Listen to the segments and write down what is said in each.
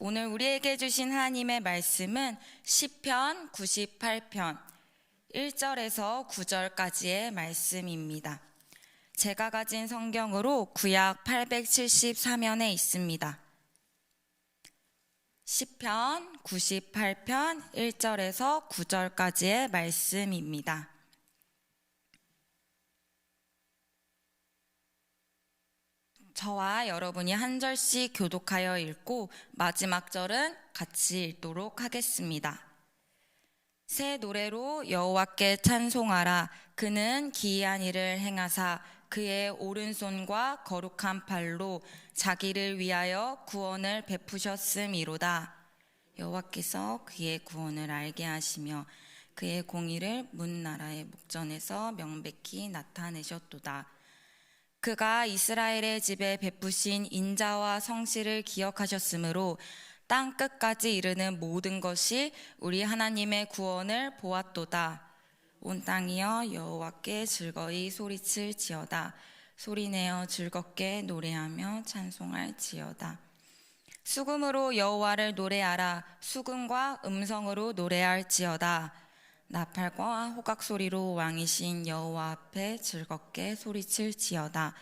오늘 우리에게 주신 하나님의 말씀은 시편 98편 1절에서 9절까지의 말씀입니다. 제가 가진 성경으로 구약 874면에 있습니다. 시편 98편 1절에서 9절까지의 말씀입니다. 저와 여러분이 한 절씩 교독하여 읽고 마지막 절은 같이 읽도록 하겠습니다. 새 노래로 여호와께 찬송하라. 그는 기이한 일을 행하사 그의 오른손과 거룩한 팔로 자기를 위하여 구원을 베푸셨음이로다. 여호와께서 그의 구원을 알게 하시며 그의 공의를 문 나라의 목전에서 명백히 나타내셨도다. 그가 이스라엘의 집에 베푸신 인자와 성실을 기억하셨으므로 땅 끝까지 이르는 모든 것이 우리 하나님의 구원을 보았도다. 온 땅이여 여호와께 즐거이 소리칠지어다. 소리내어 즐겁게 노래하며 찬송할지어다. 수금으로 여호와를 노래하라. 수금과 음성으로 노래할지어다. 나팔과 호각소리로 왕이신 여호와 앞에 즐겁게 소리칠지어다.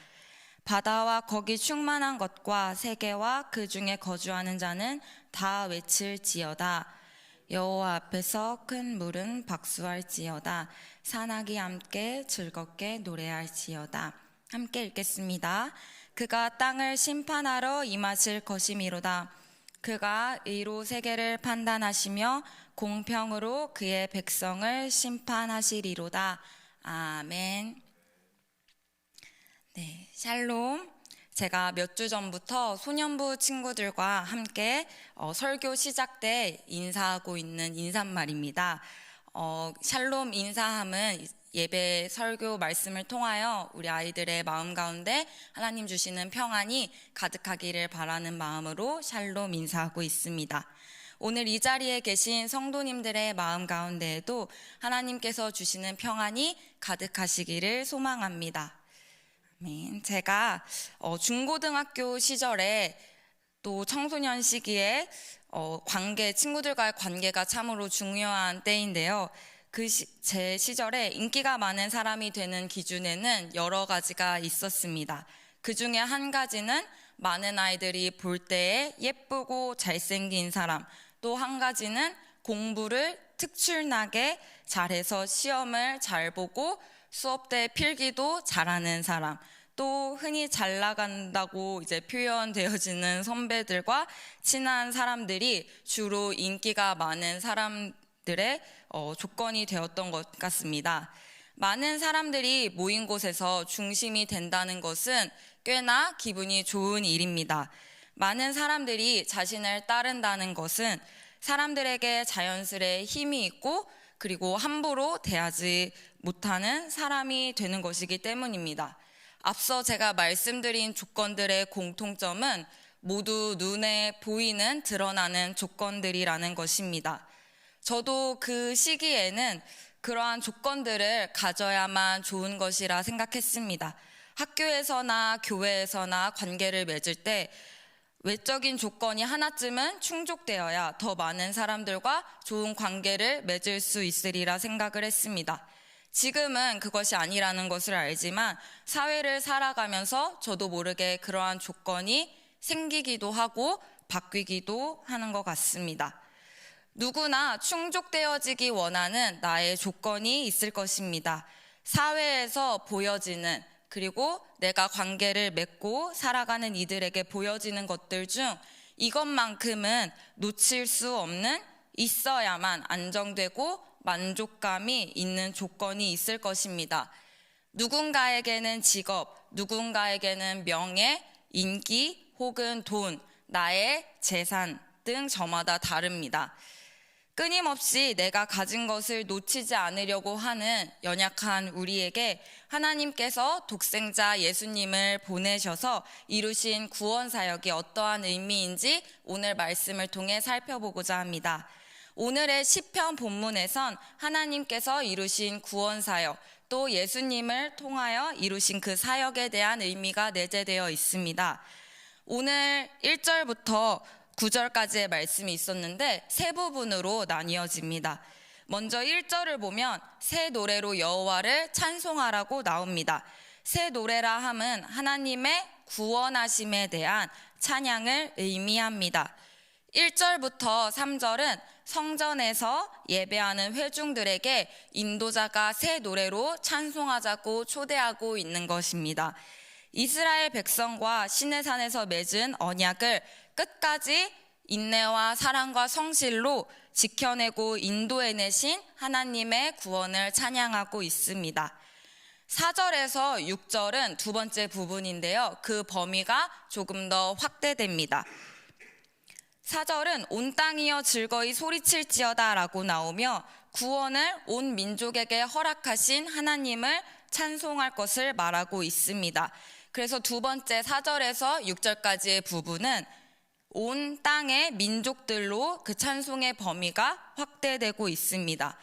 바다와 거기 충만한 것과 세계와 그 중에 거주하는 자는 다 외칠지어다. 여호와 앞에서 큰 물은 박수할지어다. 산악이 함께 즐겁게 노래할지어다. 함께 읽겠습니다. 그가 땅을 심판하러 임하실 것이미로다. 그가 의로 세계를 판단하시며 공평으로 그의 백성을 심판하시리로다. 아멘. 네, 샬롬. 제가 몇 주 전부터 소년부 친구들과 함께 설교 시작 때 인사하고 있는 인사말입니다. 샬롬 인사함은 예배 설교 말씀을 통하여 우리 아이들의 마음 가운데 하나님 주시는 평안이 가득하기를 바라는 마음으로 샬롬 인사하고 있습니다. 오늘 이 자리에 계신 성도님들의 마음 가운데에도 하나님께서 주시는 평안이 가득하시기를 소망합니다. 아멘. 제가 중고등학교 시절에 또 청소년 시기에 친구들과의 관계가 참으로 중요한 때인데요. 제 시절에 인기가 많은 사람이 되는 기준에는 여러 가지가 있었습니다. 그 중에 한 가지는 많은 아이들이 볼 때에 예쁘고 잘생긴 사람, 또 한 가지는 공부를 특출나게 잘해서 시험을 잘 보고 수업 때 필기도 잘하는 사람, 또 흔히 잘 나간다고 이제 표현되어지는 선배들과 친한 사람들이 주로 인기가 많은 사람들의 조건이 되었던 것 같습니다. 많은 사람들이 모인 곳에서 중심이 된다는 것은 꽤나 기분이 좋은 일입니다. 많은 사람들이 자신을 따른다는 것은 사람들에게 자연스레 힘이 있고 그리고 함부로 대하지 못하는 사람이 되는 것이기 때문입니다. 앞서 제가 말씀드린 조건들의 공통점은 모두 눈에 보이는 드러나는 조건들이라는 것입니다. 저도 그 시기에는 그러한 조건들을 가져야만 좋은 것이라 생각했습니다. 학교에서나 교회에서나 관계를 맺을 때 외적인 조건이 하나쯤은 충족되어야 더 많은 사람들과 좋은 관계를 맺을 수 있으리라 생각을 했습니다. 지금은 그것이 아니라는 것을 알지만 사회를 살아가면서 저도 모르게 그러한 조건이 생기기도 하고 바뀌기도 하는 것 같습니다. 누구나 충족되어지기 원하는 나의 조건이 있을 것입니다. 사회에서 보여지는 그리고 내가 관계를 맺고 살아가는 이들에게 보여지는 것들 중 이것만큼은 놓칠 수 없는 있어야만 안정되고 만족감이 있는 조건이 있을 것입니다. 누군가에게는 직업, 누군가에게는 명예, 인기 혹은 돈, 나의 재산 등 저마다 다릅니다. 끊임없이 내가 가진 것을 놓치지 않으려고 하는 연약한 우리에게 하나님께서 독생자 예수님을 보내셔서 이루신 구원 사역이 어떠한 의미인지 오늘 말씀을 통해 살펴보고자 합니다. 오늘의 시편 본문에선 하나님께서 이루신 구원 사역, 또 예수님을 통하여 이루신 그 사역에 대한 의미가 내재되어 있습니다. 오늘 1절부터 9절까지의 말씀이 있었는데 세 부분으로 나뉘어집니다. 먼저 1절을 보면 새 노래로 여호와를 찬송하라고 나옵니다. 새 노래라 함은 하나님의 구원하심에 대한 찬양을 의미합니다. 1절부터 3절은 성전에서 예배하는 회중들에게 인도자가 새 노래로 찬송하자고 초대하고 있는 것입니다. 이스라엘 백성과 시내산에서 맺은 언약을 끝까지 인내와 사랑과 성실로 지켜내고 인도해내신 하나님의 구원을 찬양하고 있습니다. 4절에서 6절은 두 번째 부분인데요. 그 범위가 조금 더 확대됩니다. 4절은 온 땅이여 즐거이 소리칠지어다 라고 나오며 구원을 온 민족에게 허락하신 하나님을 찬송할 것을 말하고 있습니다. 그래서 두 번째 4절에서 6절까지의 부분은 온 땅의 민족들로 그 찬송의 범위가 확대되고 있습니다.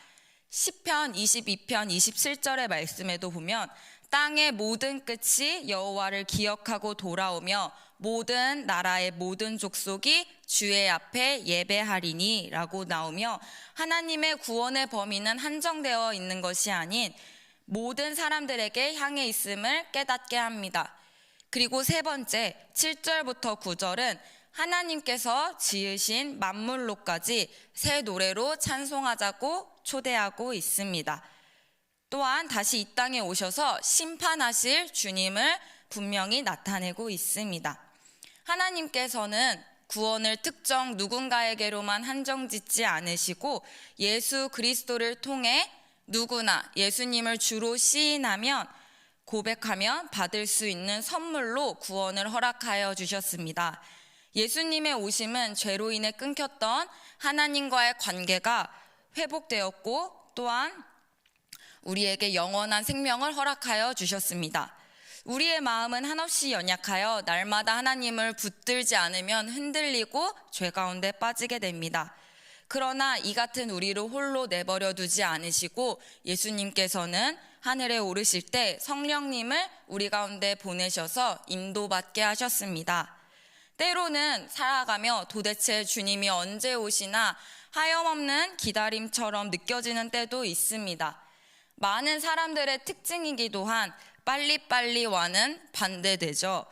시편 22편 27절의 말씀에도 보면 땅의 모든 끝이 여호와를 기억하고 돌아오며 모든 나라의 모든 족속이 주의 앞에 예배하리니 라고 나오며 하나님의 구원의 범위는 한정되어 있는 것이 아닌 모든 사람들에게 향해 있음을 깨닫게 합니다. 그리고 세 번째 7절부터 9절은 하나님께서 지으신 만물로까지 새 노래로 찬송하자고 초대하고 있습니다. 또한 다시 이 땅에 오셔서 심판하실 주님을 분명히 나타내고 있습니다. 하나님께서는 구원을 특정 누군가에게로만 한정짓지 않으시고 예수 그리스도를 통해 누구나 예수님을 주로 시인하면 고백하면 받을 수 있는 선물로 구원을 허락하여 주셨습니다. 예수님의 오심은 죄로 인해 끊겼던 하나님과의 관계가 회복되었고 또한 우리에게 영원한 생명을 허락하여 주셨습니다. 우리의 마음은 한없이 연약하여 날마다 하나님을 붙들지 않으면 흔들리고 죄 가운데 빠지게 됩니다. 그러나 이 같은 우리를 홀로 내버려 두지 않으시고 예수님께서는 하늘에 오르실 때 성령님을 우리 가운데 보내셔서 인도받게 하셨습니다. 때로는 살아가며 도대체 주님이 언제 오시나 하염없는 기다림처럼 느껴지는 때도 있습니다. 많은 사람들의 특징이기도 한 빨리빨리 와는 반대되죠.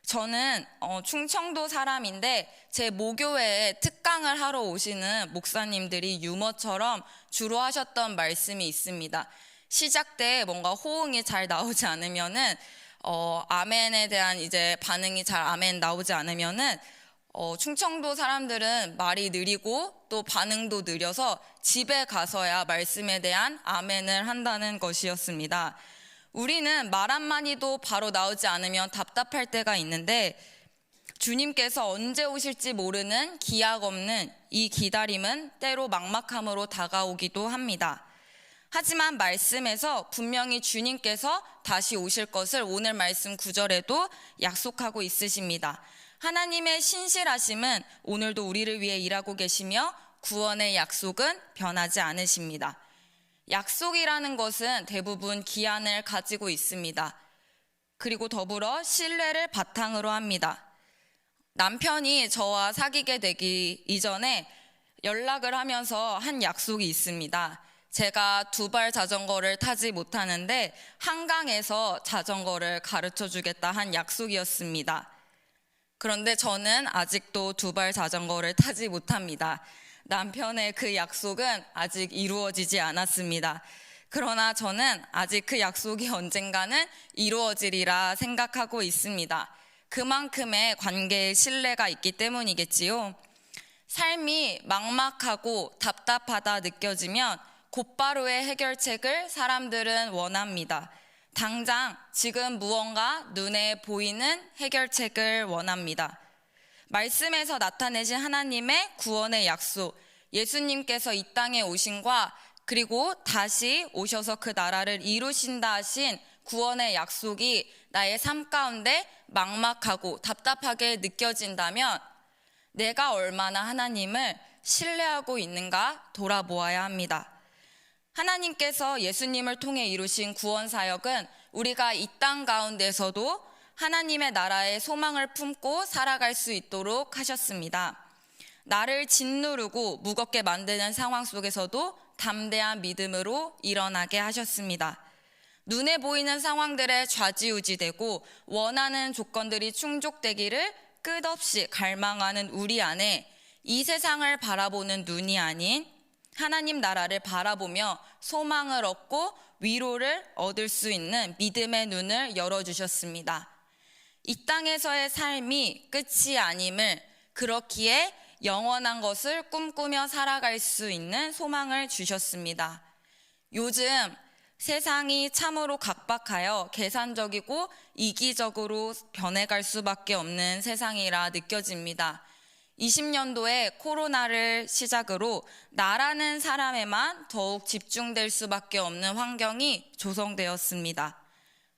저는 충청도 사람인데 제 모교회에 특강을 하러 오시는 목사님들이 유머처럼 주로 하셨던 말씀이 있습니다. 시작 때 뭔가 호응이 잘 나오지 않으면은 아멘에 대한 이제 반응이 잘 아멘 나오지 않으면은 충청도 사람들은 말이 느리고 또 반응도 느려서 집에 가서야 말씀에 대한 아멘을 한다는 것이었습니다. 우리는 말 한마디도 바로 나오지 않으면 답답할 때가 있는데 주님께서 언제 오실지 모르는 기약 없는 이 기다림은 때로 막막함으로 다가오기도 합니다. 하지만 말씀에서 분명히 주님께서 다시 오실 것을 오늘 말씀 9절에도 약속하고 있으십니다. 하나님의 신실하심은 오늘도 우리를 위해 일하고 계시며 구원의 약속은 변하지 않으십니다. 약속이라는 것은 대부분 기한을 가지고 있습니다. 그리고 더불어 신뢰를 바탕으로 합니다. 남편이 저와 사귀게 되기 이전에 연락을 하면서 한 약속이 있습니다. 제가 두발 자전거를 타지 못하는데 한강에서 자전거를 가르쳐 주겠다 한 약속이었습니다. 그런데 저는 아직도 두발 자전거를 타지 못합니다. 남편의 그 약속은 아직 이루어지지 않았습니다. 그러나 저는 아직 그 약속이 언젠가는 이루어지리라 생각하고 있습니다. 그만큼의 관계에 신뢰가 있기 때문이겠지요. 삶이 막막하고 답답하다 느껴지면 곧바로의 해결책을 사람들은 원합니다. 당장 지금 무언가 눈에 보이는 해결책을 원합니다. 말씀에서 나타내신 하나님의 구원의 약속, 예수님께서 이 땅에 오신과 그리고 다시 오셔서 그 나라를 이루신다 하신 구원의 약속이 나의 삶 가운데 막막하고 답답하게 느껴진다면 내가 얼마나 하나님을 신뢰하고 있는가 돌아보아야 합니다. 하나님께서 예수님을 통해 이루신 구원 사역은 우리가 이 땅 가운데서도 하나님의 나라의 소망을 품고 살아갈 수 있도록 하셨습니다. 나를 짓누르고 무겁게 만드는 상황 속에서도 담대한 믿음으로 일어나게 하셨습니다. 눈에 보이는 상황들에 좌지우지되고 원하는 조건들이 충족되기를 끝없이 갈망하는 우리 안에 이 세상을 바라보는 눈이 아닌 하나님 나라를 바라보며 소망을 얻고 위로를 얻을 수 있는 믿음의 눈을 열어주셨습니다. 이 땅에서의 삶이 끝이 아님을, 그렇기에 영원한 것을 꿈꾸며 살아갈 수 있는 소망을 주셨습니다. 요즘 세상이 참으로 각박하여 계산적이고 이기적으로 변해갈 수밖에 없는 세상이라 느껴집니다. 20년도에 코로나를 시작으로 나라는 사람에만 더욱 집중될 수밖에 없는 환경이 조성되었습니다.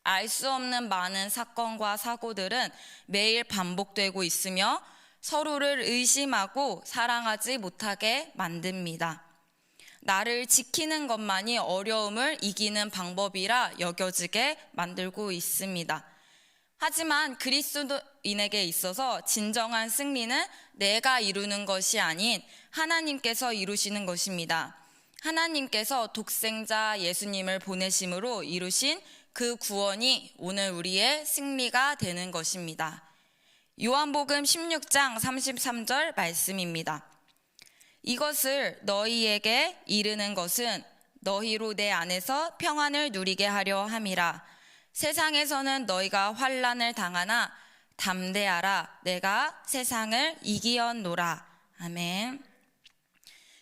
알 수 없는 많은 사건과 사고들은 매일 반복되고 있으며 서로를 의심하고 사랑하지 못하게 만듭니다. 나를 지키는 것만이 어려움을 이기는 방법이라 여겨지게 만들고 있습니다. 하지만 그리스도인에게 있어서 진정한 승리는 내가 이루는 것이 아닌 하나님께서 이루시는 것입니다. 하나님께서 독생자 예수님을 보내심으로 이루신 그 구원이 오늘 우리의 승리가 되는 것입니다. 요한복음 16장 33절 말씀입니다. 이것을 너희에게 이르는 것은 너희로 내 안에서 평안을 누리게 하려 함이라. 세상에서는 너희가 환난을 당하나 담대하라. 내가 세상을 이기었노라. 아멘.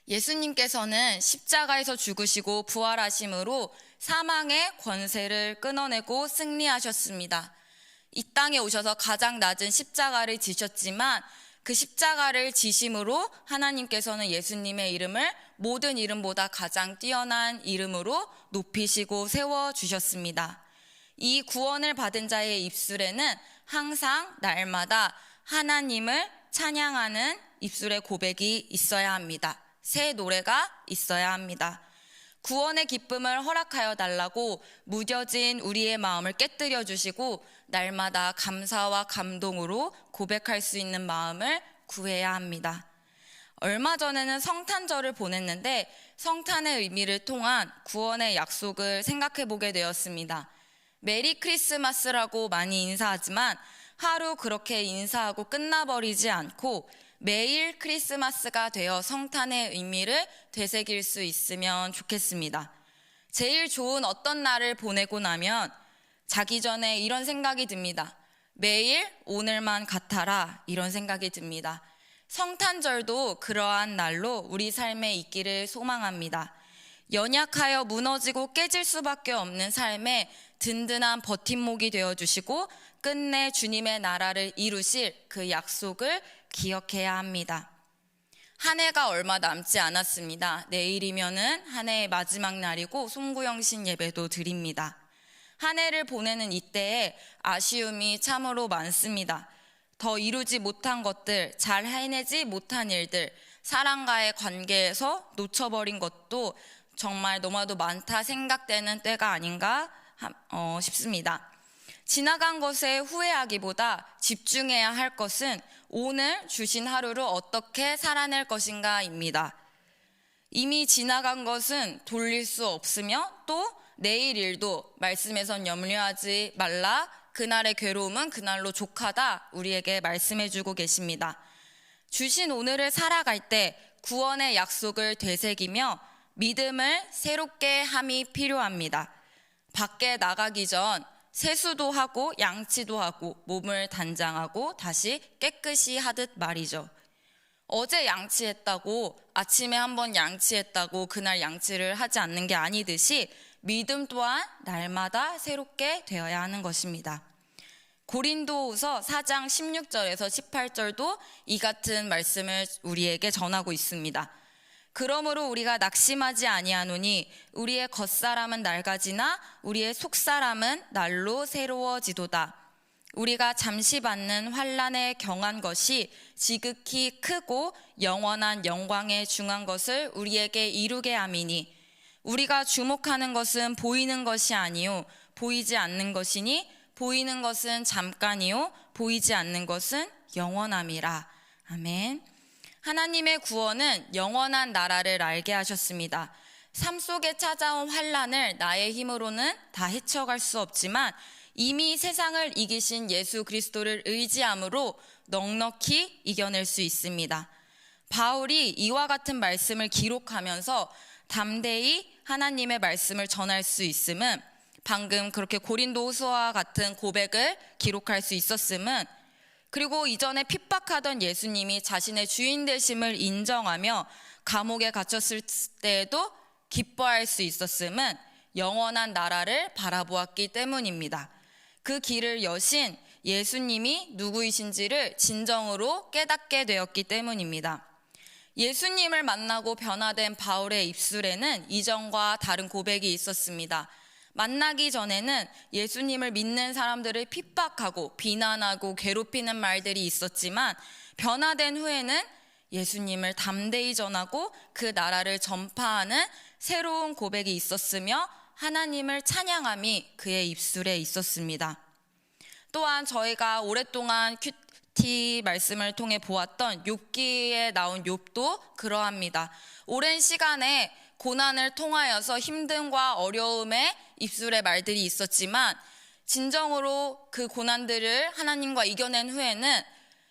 예수님께서는 십자가에서 죽으시고 부활하심으로 사망의 권세를 끊어내고 승리하셨습니다. 이 땅에 오셔서 가장 낮은 십자가를 지셨지만 그 십자가를 지심으로 하나님께서는 예수님의 이름을 모든 이름보다 가장 뛰어난 이름으로 높이시고 세워주셨습니다. 이 구원을 받은 자의 입술에는 항상 날마다 하나님을 찬양하는 입술의 고백이 있어야 합니다. 새 노래가 있어야 합니다. 구원의 기쁨을 허락하여 달라고 무뎌진 우리의 마음을 깨뜨려 주시고 날마다 감사와 감동으로 고백할 수 있는 마음을 구해야 합니다. 얼마 전에는 성탄절을 보냈는데 성탄의 의미를 통한 구원의 약속을 생각해 보게 되었습니다. 메리 크리스마스라고 많이 인사하지만 하루 그렇게 인사하고 끝나버리지 않고 매일 크리스마스가 되어 성탄의 의미를 되새길 수 있으면 좋겠습니다. 제일 좋은 어떤 날을 보내고 나면 자기 전에 이런 생각이 듭니다. 매일 오늘만 같아라, 이런 생각이 듭니다. 성탄절도 그러한 날로 우리 삶에 있기를 소망합니다. 연약하여 무너지고 깨질 수밖에 없는 삶에 든든한 버팀목이 되어주시고 끝내 주님의 나라를 이루실 그 약속을 기억해야 합니다. 한 해가 얼마 남지 않았습니다. 내일이면은 한 해의 마지막 날이고 송구영신 예배도 드립니다. 한 해를 보내는 이때에 아쉬움이 참으로 많습니다. 더 이루지 못한 것들, 잘 해내지 못한 일들, 사람과의 관계에서 놓쳐버린 것도 정말 너무나도 많다 생각되는 때가 아닌가 싶습니다. 지나간 것에 후회하기보다 집중해야 할 것은 오늘 주신 하루를 어떻게 살아낼 것인가입니다. 이미 지나간 것은 돌릴 수 없으며 또 내일 일도 말씀에선 염려하지 말라. 그날의 괴로움은 그날로 족하다. 우리에게 말씀해주고 계십니다. 주신 오늘을 살아갈 때 구원의 약속을 되새기며 믿음을 새롭게 함이 필요합니다. 밖에 나가기 전 세수도 하고 양치도 하고 몸을 단장하고 다시 깨끗이 하듯 말이죠. 어제 양치했다고 아침에 한번 양치했다고 그날 양치를 하지 않는 게 아니듯이 믿음 또한 날마다 새롭게 되어야 하는 것입니다. 고린도후서 4장 16절에서 18절도 이 같은 말씀을 우리에게 전하고 있습니다. 그러므로 우리가 낙심하지 아니하노니 우리의 겉사람은 낡아지나 우리의 속사람은 날로 새로워지도다. 우리가 잠시 받는 환난에 경한 것이 지극히 크고 영원한 영광에 중한 것을 우리에게 이루게 함이니 우리가 주목하는 것은 보이는 것이 아니요 보이지 않는 것이니 보이는 것은 잠깐이요 보이지 않는 것은 영원함이라. 아멘. 하나님의 구원은 영원한 나라를 알게 하셨습니다. 삶 속에 찾아온 환난을 나의 힘으로는 다 헤쳐갈 수 없지만 이미 세상을 이기신 예수 그리스도를 의지함으로 넉넉히 이겨낼 수 있습니다. 바울이 이와 같은 말씀을 기록하면서 담대히 하나님의 말씀을 전할 수 있음은, 방금 그렇게 고린도후서와 같은 고백을 기록할 수 있었음은, 그리고 이전에 핍박하던 예수님이 자신의 주인 되심을 인정하며 감옥에 갇혔을 때에도 기뻐할 수 있었음은 영원한 나라를 바라보았기 때문입니다. 그 길을 여신 예수님이 누구이신지를 진정으로 깨닫게 되었기 때문입니다. 예수님을 만나고 변화된 바울의 입술에는 이전과 다른 고백이 있었습니다. 만나기 전에는 예수님을 믿는 사람들을 핍박하고 비난하고 괴롭히는 말들이 있었지만, 변화된 후에는 예수님을 담대히 전하고 그 나라를 전파하는 새로운 고백이 있었으며 하나님을 찬양함이 그의 입술에 있었습니다. 또한 저희가 오랫동안 큐티 말씀을 통해 보았던 욥기에 나온 욥도 그러합니다. 오랜 시간에 고난을 통하여서 힘듦과 어려움에 입술에 말들이 있었지만 진정으로 그 고난들을 하나님과 이겨낸 후에는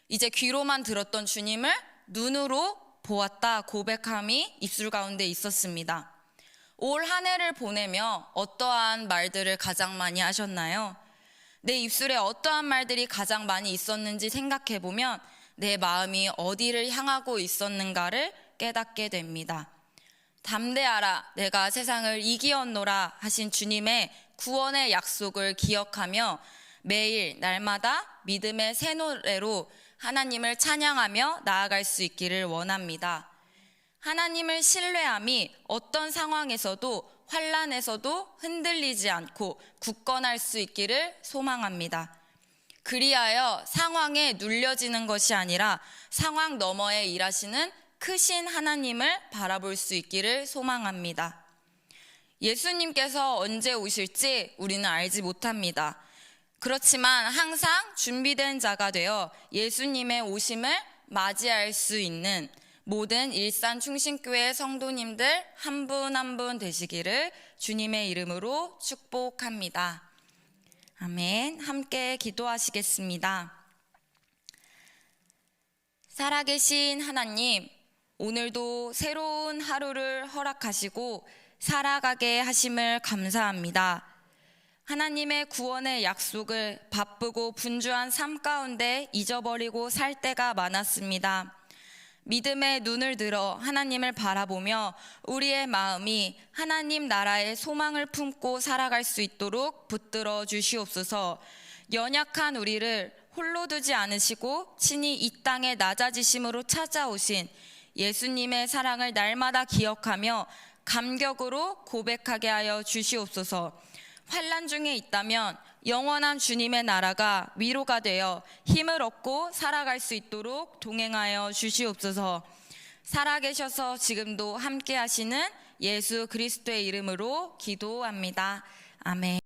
이제 귀로만 들었던 주님을 눈으로 보았다 고백함이 입술 가운데 있었습니다. 올 한 해를 보내며 어떠한 말들을 가장 많이 하셨나요? 내 입술에 어떠한 말들이 가장 많이 있었는지 생각해보면 내 마음이 어디를 향하고 있었는가를 깨닫게 됩니다. 담대하라, 내가 세상을 이기었노라 하신 주님의 구원의 약속을 기억하며 매일 날마다 믿음의 새 노래로 하나님을 찬양하며 나아갈 수 있기를 원합니다. 하나님을 신뢰함이 어떤 상황에서도 환난에서도 흔들리지 않고 굳건할 수 있기를 소망합니다. 그리하여 상황에 눌려지는 것이 아니라 상황 너머에 일하시는 크신 하나님을 바라볼 수 있기를 소망합니다. 예수님께서 언제 오실지 우리는 알지 못합니다. 그렇지만 항상 준비된 자가 되어 예수님의 오심을 맞이할 수 있는 모든 일산 충신교회 성도님들 한 분 한 분 되시기를 주님의 이름으로 축복합니다. 아멘. 함께 기도하시겠습니다. 살아계신 하나님, 오늘도 새로운 하루를 허락하시고 살아가게 하심을 감사합니다. 하나님의 구원의 약속을 바쁘고 분주한 삶 가운데 잊어버리고 살 때가 많았습니다. 믿음의 눈을 들어 하나님을 바라보며 우리의 마음이 하나님 나라의 소망을 품고 살아갈 수 있도록 붙들어 주시옵소서. 연약한 우리를 홀로 두지 않으시고 친히 이 땅에 낮아지심으로 찾아오신 예수님의 사랑을 날마다 기억하며 감격으로 고백하게 하여 주시옵소서. 환난 중에 있다면 영원한 주님의 나라가 위로가 되어 힘을 얻고 살아갈 수 있도록 동행하여 주시옵소서. 살아계셔서 지금도 함께 하시는 예수 그리스도의 이름으로 기도합니다. 아멘.